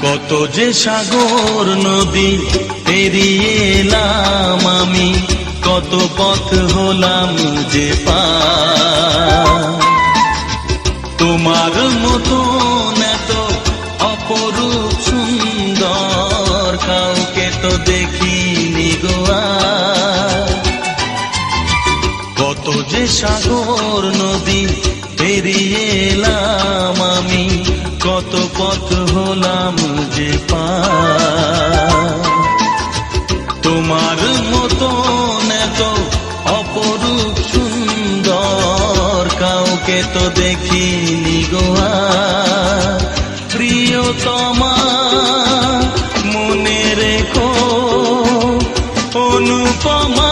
কত যে সাগর নদী পেরিয়ে এলাম আমি, কত পথ হলাম যে পার। তোমার মতন এত অপরূপ সুন্দর কাউকে তো দেখিনি গো আর। কত যে সাগর নদী পেরিয়ে এলাম আমি, কত পথ হলাম যে পার। তোমার মতন এত অপরূপ সুন্দর কাউকে তো দেখিনি গো আর। প্রিয়তমা মনে রেখো অনুপমা